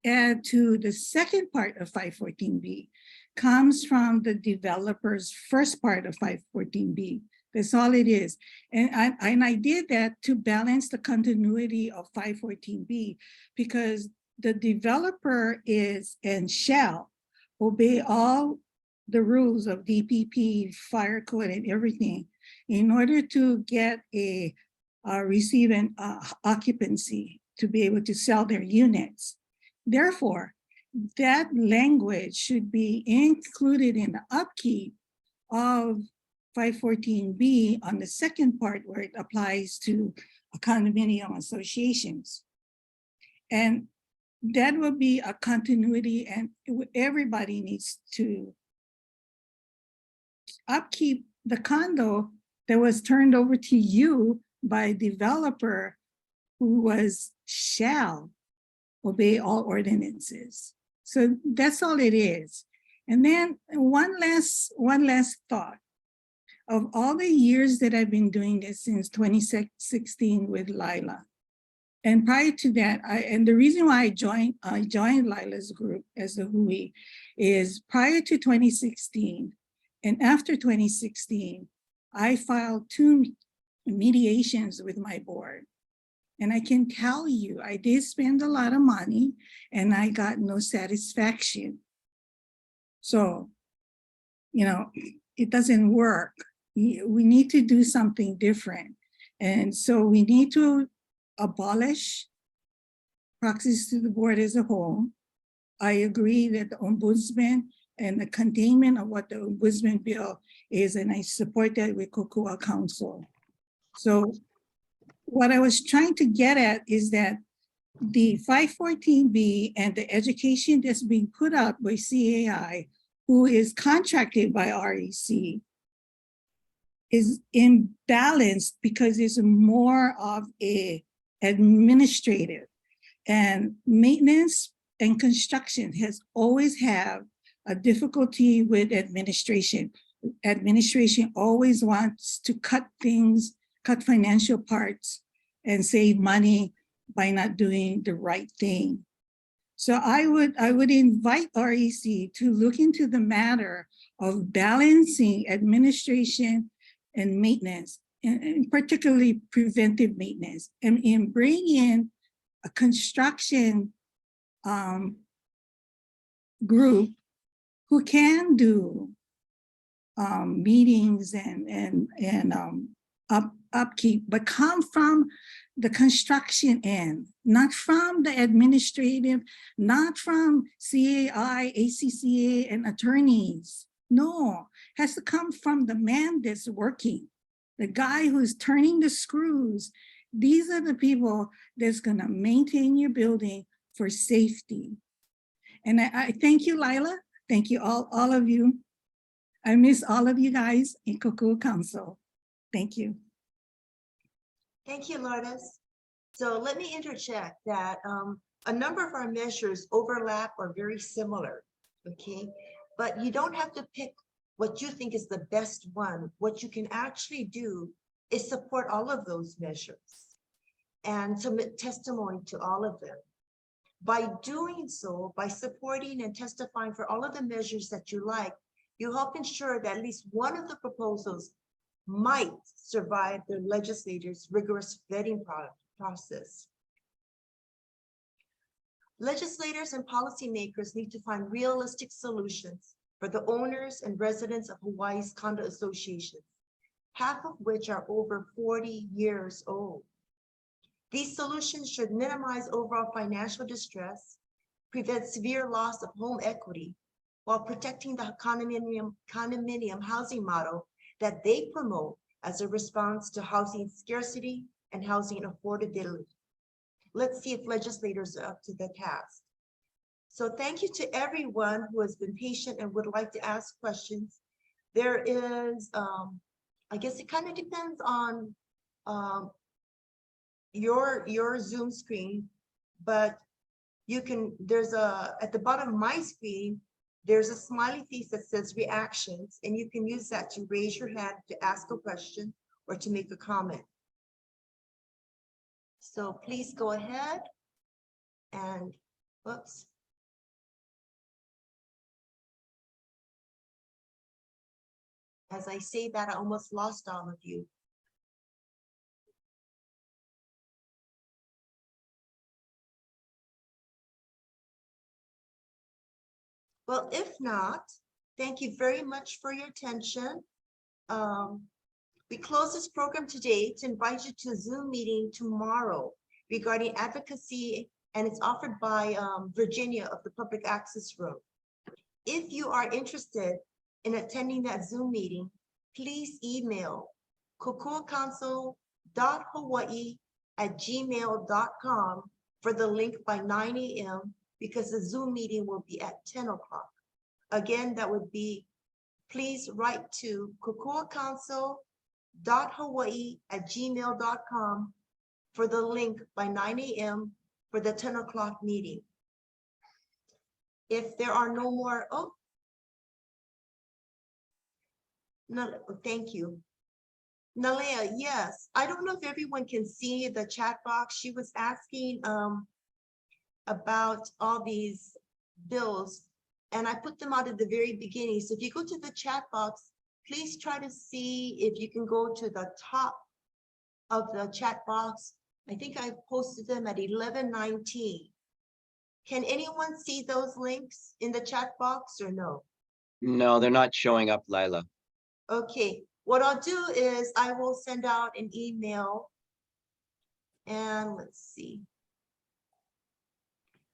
add to the second part of 514B comes from the developer's first part of 514B. That's all it is. And I did that to balance the continuity of 514B, because the developer is and shall obey all the rules of DPP, fire code, and everything in order to get receive an occupancy to be able to sell their units. Therefore, that language should be included in the upkeep of 514B on the second part where it applies to condominium associations. And that will be a continuity, and everybody needs to upkeep the condo that was turned over to you by a developer who was shall obey all ordinances. So that's all it is. And then one last thought. Of all the years that I've been doing this since 2016 with Lila, and prior to that, and the reason why I joined Lila's group as the Hui is prior to 2016 and after 2016, I filed 2 mediations with my board. And I can tell you, I did spend a lot of money and I got no satisfaction. So, you know, it doesn't work. We need to do something different. And so we need to abolish proxies to the board as a whole. I agree that the ombudsman and the containment of what the ombudsman bill is, and I support that with Kokua Council. So what I was trying to get at is that the 514B and the education that's being put up by CAI, who is contracted by REC, is imbalanced because it's more of a administrative, and maintenance and construction has always have a difficulty with administration. Administration always wants to cut things, cut financial parts and save money by not doing the right thing. So I would invite REC to look into the matter of balancing administration and maintenance, and particularly preventive maintenance, and bring in a construction group who can do meetings and upkeep, but come from the construction end, not from the administrative, not from CAI, ACCA, and attorneys. No, has to come from the man that's working, the guy who's turning the screws. These are the people that's gonna maintain your building for safety. And I thank you, Lila. Thank you, all of you. I miss all of you guys in Kokua Council. Thank you. Thank you, Lourdes. So let me interject that a number of our measures overlap or very similar, okay? But you don't have to pick what you think is the best one. What you can actually do is support all of those measures and submit testimony to all of them. By doing so, by supporting and testifying for all of the measures that you like, you help ensure that at least one of the proposals might survive the legislators' rigorous vetting process. Legislators and policymakers need to find realistic solutions for the owners and residents of Hawaii's condo associations, half of which are over 40 years old. These solutions should minimize overall financial distress, prevent severe loss of home equity, while protecting the condominium housing model that they promote as a response to housing scarcity and housing affordability. Let's see if legislators are up to the task. So thank you to everyone who has been patient and would like to ask questions. There is, I guess it kind of depends on your Zoom screen, but you can, at the bottom of my screen, there's a smiley face that says reactions, and you can use that to raise your hand to ask a question or to make a comment. So please go ahead and, whoops. As I say that, I almost lost all of you. Well, if not, thank you very much for your attention. We close this program today to invite you to a Zoom meeting tomorrow regarding advocacy, and it's offered by Virginia of the Public Access Room. If you are interested in attending that Zoom meeting, please email kokuacouncil.hawaii@gmail.com for the link by 9 a.m. because the Zoom meeting will be at 10 o'clock. Again, that would be, please write to kokuacouncil.hawaii@gmail.com for the link by 9 a.m. for the 10 o'clock meeting. If there are no more, no, thank you. Nalea, yes, I don't know if everyone can see the chat box. She was asking about all these bills, and I put them out at the very beginning. So if you go to the chat box, please try to see if you can go to the top of the chat box. I think I posted them at 11:19. Can anyone see those links in the chat box or no? No, they're not showing up, Lila. Okay, what I'll do is I will send out an email. And let's see.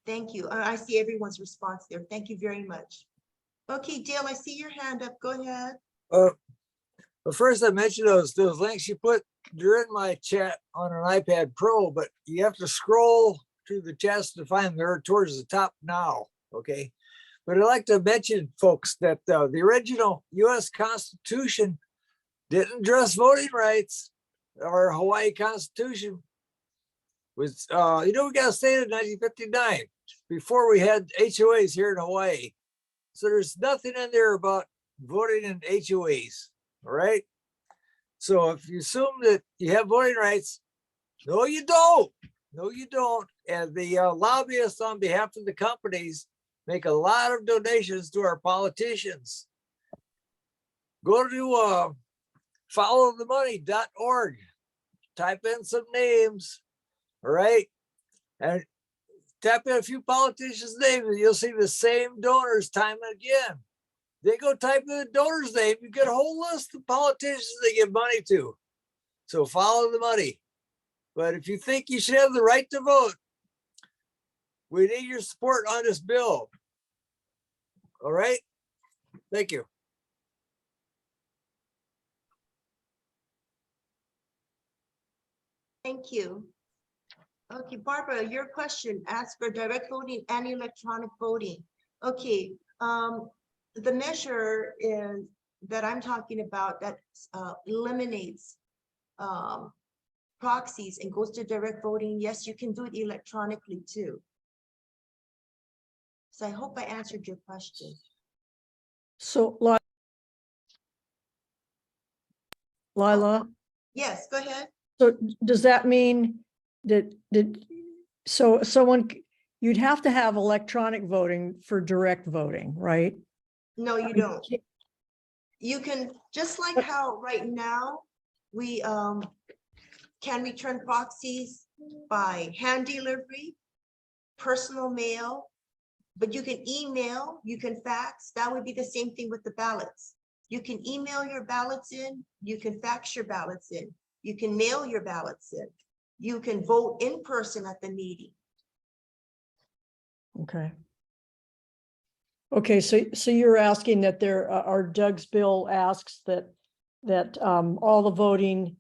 Thank you. I see everyone's response there. Thank you very much. Okay, Dale, I see your hand up. Go ahead. But first I mentioned those links you put during my chat on an iPad Pro, but you have to scroll through the chats to find them. They're towards the top now, okay? But I'd like to mention, folks, that the original US Constitution didn't address voting rights. Our Hawaii Constitution was, we got stated in 1959 before we had HOAs here in Hawaii. So there's nothing in there about voting in HOAs, all right? So if you assume that you have voting rights, no, you don't. No, you don't. And the lobbyists on behalf of the companies make a lot of donations to our politicians. Go to followthemoney.org, type in some names, all right? And tap in a few politicians' names and you'll see the same donors time and again. They go type in the donor's name, you get a whole list of politicians they give money to. So follow the money. But if you think you should have the right to vote, we need your support on this bill. All right? Thank you. Thank you. Okay, Barbara, your question asked for direct voting and electronic voting. Okay, the measure is that I'm talking about that eliminates proxies and goes to direct voting. Yes, you can do it electronically too. So I hope I answered your question. So Lila, Yes, go ahead. so does that mean that so someone, you'd have to have electronic voting for direct voting, right? No, you don't. You can, just like how right now we can return proxies by hand delivery, personal mail, but you can email, you can fax. That would be the same thing with the ballots. You can email your ballots in, you can fax your ballots in, you can mail your ballots in, you can vote in person at the meeting. Okay. Okay, so you're asking that there, our Doug's bill asks that all the voting,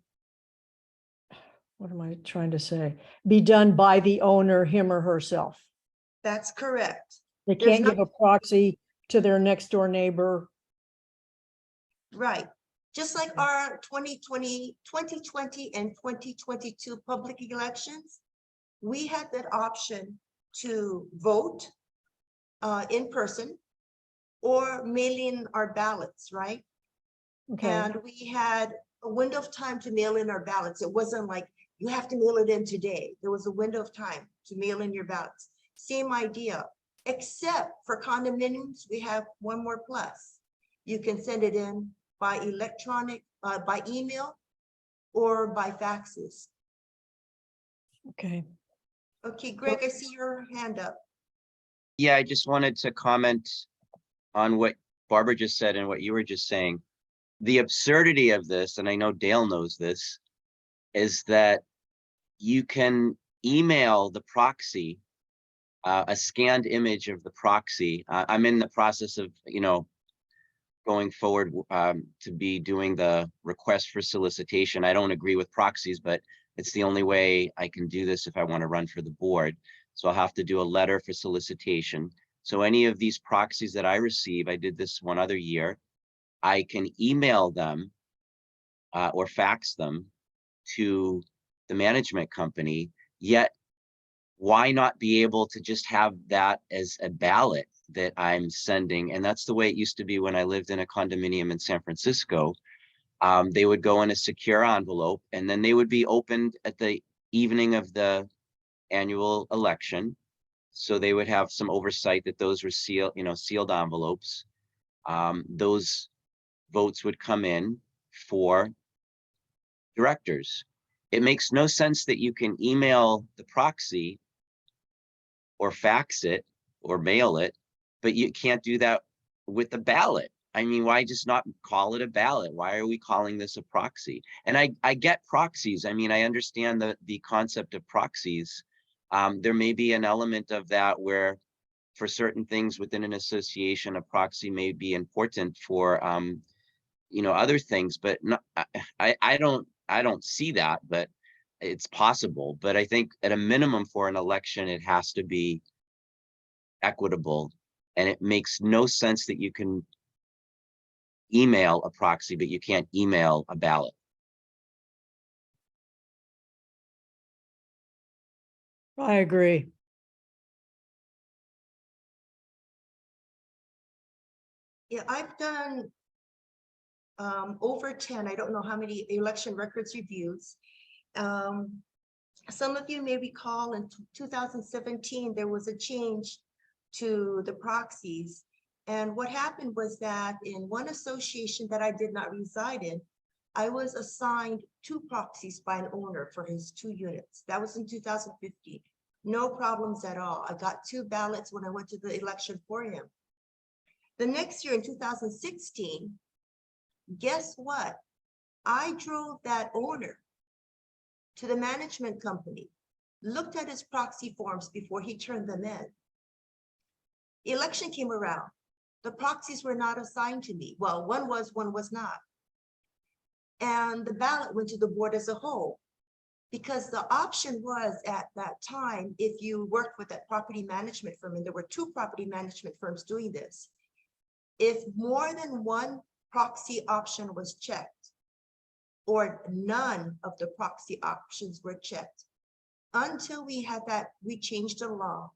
what am I trying to say, be done by the owner, him or herself. That's correct. They There's can't give a proxy to their next door neighbor. Right. Just like our 2020 and 2022 public elections, we had that option to vote in person or mail in our ballots, right? Okay, And we had a window of time to mail in our ballots. It wasn't like you have to mail it in today. There was a window of time to mail in your ballots. Same idea, except for condominiums, we have one more plus. You can send it in by electronic, by email or by faxes. okay. Okay, Greg, I see your hand up. Yeah, I just wanted to comment on what Barbara just said and what you were just saying. The absurdity of this, and I know Dale knows this, is that you can email the proxy a scanned image of the proxy. I'm in the process of, going forward to be doing the request for solicitation. I don't agree with proxies, but it's the only way I can do this if I want to run for the board. So I'll have to do a letter for solicitation. So any of these proxies that I receive, I did this one other year, I can email them or fax them to the management company. Yet why not be able to just have that as a ballot that I'm sending? And that's the way it used to be when I lived in a condominium in San Francisco. They would go in a secure envelope, and then they would be opened at the evening of the annual election. So they would have some oversight that those were sealed envelopes. Those votes would come in for directors. It makes no sense that you can email the proxy or fax it or mail it, but you can't do that with the ballot. I mean, why just not call it a ballot? Why are we calling this a proxy? And I get proxies. I mean, I understand the concept of proxies. There may be an element of that where for certain things within an association, a proxy may be important for, other things, but not, I don't see that, but it's possible. But I think at a minimum for an election, it has to be equitable. And it makes no sense that you can email a proxy, but you can't email a ballot. I agree. Yeah, I've done over 10, I don't know how many election records reviews. Some of you may recall in 2017, there was a change to the proxies. And what happened was that in one association that I did not reside in, I was assigned 2 proxies by an owner for his 2 units. That was in 2015. No problems at all. I got 2 ballots when I went to the election for him. The next year in 2016, guess what? I drove that owner to the management company, looked at his proxy forms before he turned them in. The election came around. The proxies were not assigned to me. Well, one was not. And the ballot went to the board as a whole, because the option was at that time, if you worked with that property management firm, and there were 2 property management firms doing this, if more than one proxy option was checked, or none of the proxy options were checked, until we changed the law,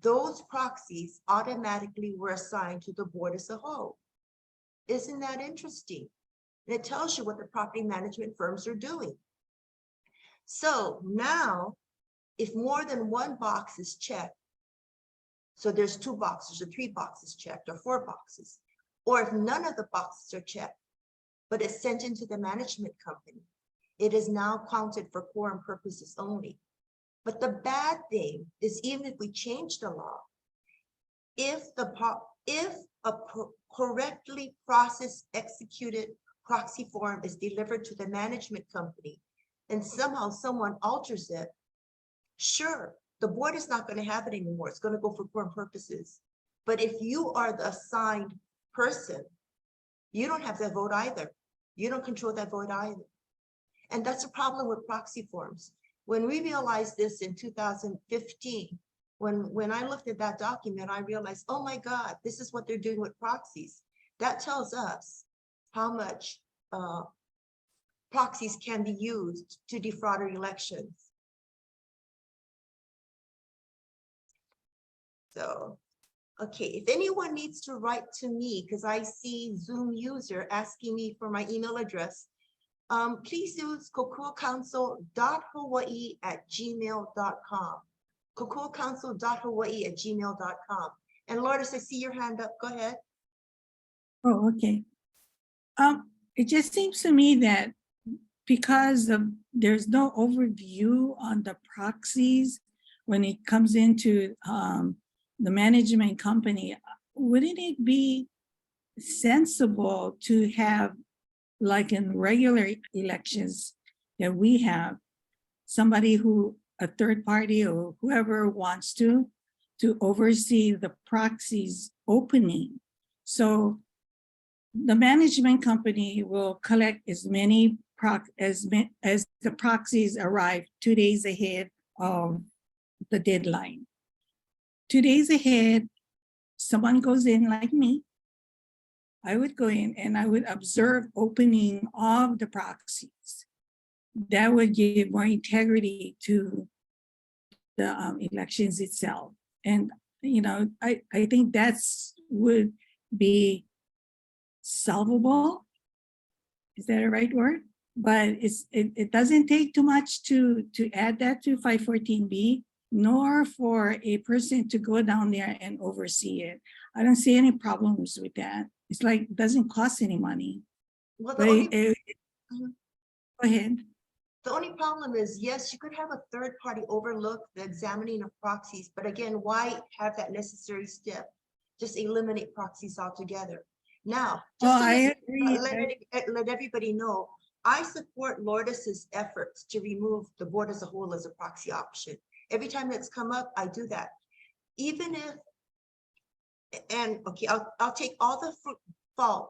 those proxies automatically were assigned to the board as a whole. Isn't that interesting? And it tells you what the property management firms are doing. So now, if more than one box is checked, so there's 2 boxes or 3 boxes checked or 4 boxes, or if none of the boxes are checked, but it's sent into the management company, it is now counted for quorum purposes only. But the bad thing is, even if we change the law, if a correctly processed, executed proxy form is delivered to the management company, and somehow someone alters it, sure, the board is not going to have it anymore. It's going to go for quorum purposes. But if you are the assigned person, you don't have that vote either. You don't control that vote either. And that's a problem with proxy forms. When we realized this in 2015, when I looked at that document, I realized, oh my God, this is what they're doing with proxies. That tells us how much proxies can be used to defraud our elections. So, okay, if anyone needs to write to me, because I see Zoom user asking me for my email address, please use kokuacouncil.hawaii@gmail.com. kokuacouncil.hawaii@gmail.com. And Lourdes, I see your hand up. Go ahead. Oh, okay. It just seems to me that because there's no overview on the proxies when it comes into the management company, wouldn't it be sensible to have, like in regular elections that we have, somebody who, a third party or whoever wants to oversee the proxies opening? So the management company will collect as many as the proxies arrive 2 days ahead of the deadline. 2 days ahead, someone goes in like me. I would go in and I would observe opening of the proxies. That would give more integrity to the elections itself. And, you know, I think that's would be solvable. Is that a right word? But it doesn't take too much to add that to 514B, nor for a person to go down there and oversee it. I don't see any problems with that. It's like, it doesn't cost any money. Well, But go ahead. the only problem is, yes, you could have a third party overlook the examining of proxies, but again, why have that necessary step? Just eliminate proxies altogether. Now, just to I agree. let everybody know, I support Lourdes's efforts to remove the board as a whole as a proxy option. Every time that's come up, I do that. Even if, and okay, I'll take all the fault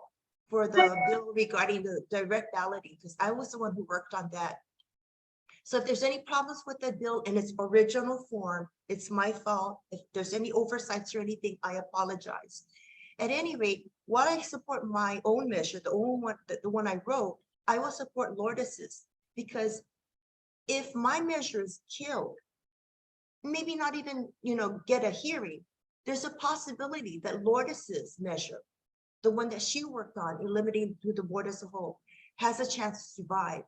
for the bill regarding the direct balloting, because I was the one who worked on that. So if there's any problems with the bill in its original form, it's my fault. If there's any oversights or anything, I apologize. At any rate, while I support my own measure, the one I wrote, I will support Lourdes's, because if my measure is killed, maybe not even, you know, get a hearing, there's a possibility that Lourdes's measure, the one that she worked on, eliminating through the board as a whole, has a chance to survive.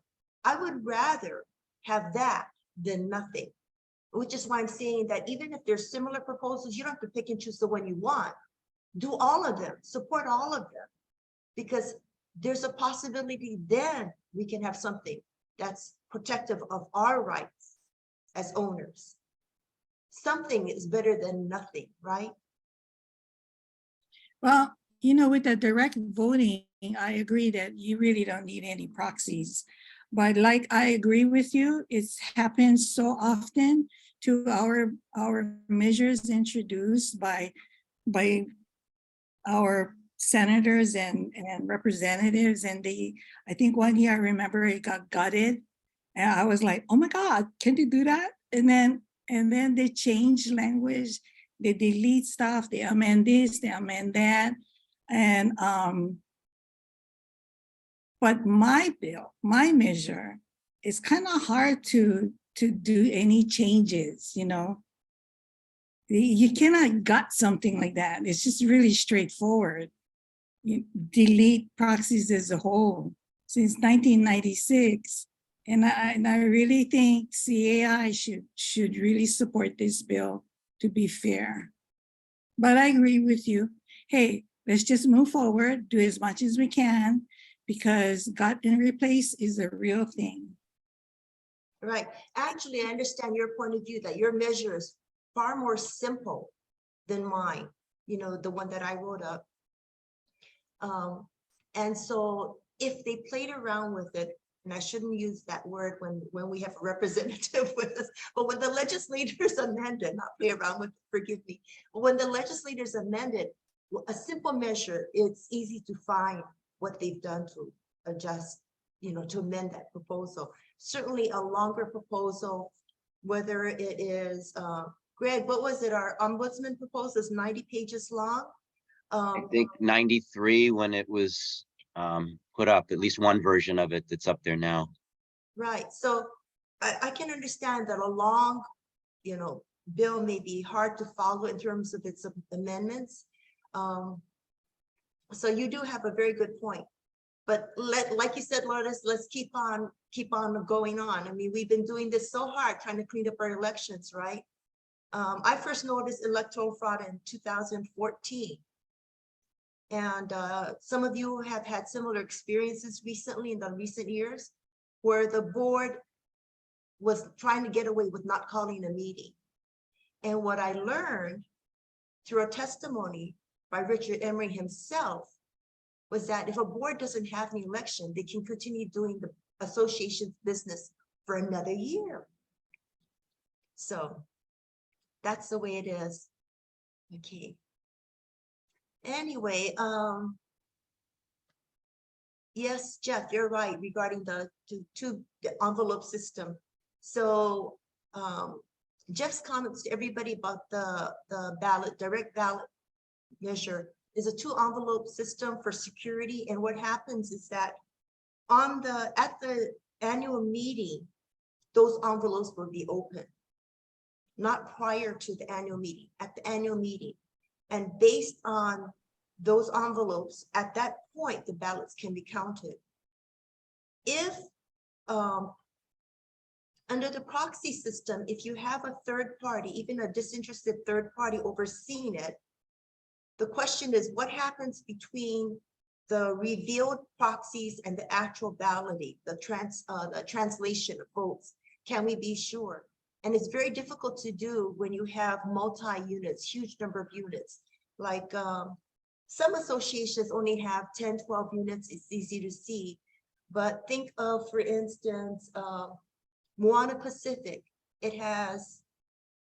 I would rather have that than nothing, which is why I'm saying that even if there's similar proposals, you don't have to pick and choose the one you want. Do all of them, support all of them, because there's a possibility then we can have something that's protective of our rights as owners. Something is better than nothing, right? Well, you know, with the direct voting, I agree that you really don't need any proxies. But like, I agree with you, it's happened so often to our measures introduced by our senators and representatives. And I think one year I remember it got gutted. And I was like, oh my God, can they do that? And then they change language, they delete stuff, they amend this, they amend that. And but my bill, my measure, is kind of hard to do any changes, you know. You cannot gut something like that. It's just really straightforward. You delete proxies as a whole since 1996. And I really think CAI should really support this bill to be fair. But I agree with you. Hey, let's just move forward, do as much as we can, because gut and replace is a real thing. Right. Actually, I understand your point of view that your measure is far more simple than mine, you know, the one that I wrote up. And so if they played around with it, and I shouldn't use that word when we have a representative with us, but when the legislators amended, not play around with, forgive me, but when the legislators amended a simple measure, it's easy to find what they've done to adjust, you know, to amend that proposal. Certainly a longer proposal, whether it is, Greg, what was it? Our ombudsman proposal is 90 pages long. I think 93 when it was put up, at least one version of it that's up there now. Right. So I can understand that a long, you know, bill may be hard to follow in terms of its amendments. So you do have a very good point. But like you said, Lourdes, let's keep on going on. I mean, we've been doing this so hard trying to clean up our elections, right? I first noticed electoral fraud in 2014. And some of you have had similar experiences recently in the recent years where the board was trying to get away with not calling a meeting. And what I learned through a testimony by Richard Emery himself was that if a board doesn't have an election, they can continue doing the association's business for another year. So that's the way it is. Okay. Anyway, yes, Jeff, you're right regarding the envelope system. So Jeff's comments to everybody about the ballot, direct ballot measure is a 2 envelope system for security. And what happens is that at the annual meeting, those envelopes will be open, not prior to the annual meeting, at the annual meeting. And based on those envelopes, at that point, the ballots can be counted. If under the proxy system, if you have a third party, even a disinterested third party overseeing it, the question is what happens between the revealed proxies and the actual balloting, the translation of votes? Can we be sure? And it's very difficult to do when you have multi-units, huge number of units. Like some associations only have 10, 12 units, it's easy to see. But think of, for instance, Moana Pacific. It has,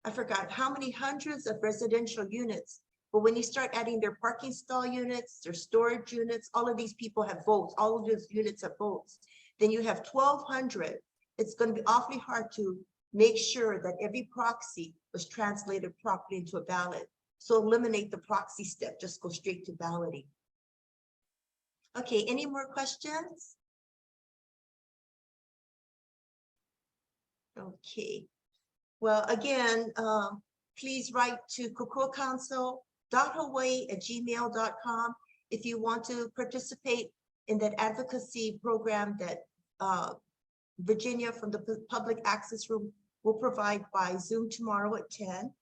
I forgot how many hundreds of residential units. But when you start adding their parking stall units, their storage units, all of these people have votes, all of those units have votes. Then you have 1,200. It's going to be awfully hard to make sure that every proxy was translated properly into a ballot. So eliminate the proxy step, just go straight to balloting. Okay, any more questions? Okay, well, again, please write to kokuacouncil.hawaii@gmail.com if you want to participate in that advocacy program that Virginia from the Public Access Room will provide by Zoom tomorrow at 10.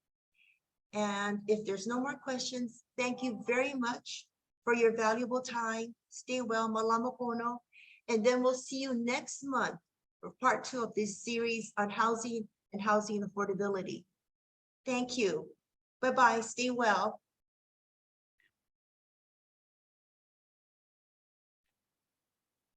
And if there's no more questions, thank you very much for your valuable time. Stay well, malama pono. And then we'll see you next month for part 2 of this series on housing and housing affordability. Thank you. Bye-bye. Stay well.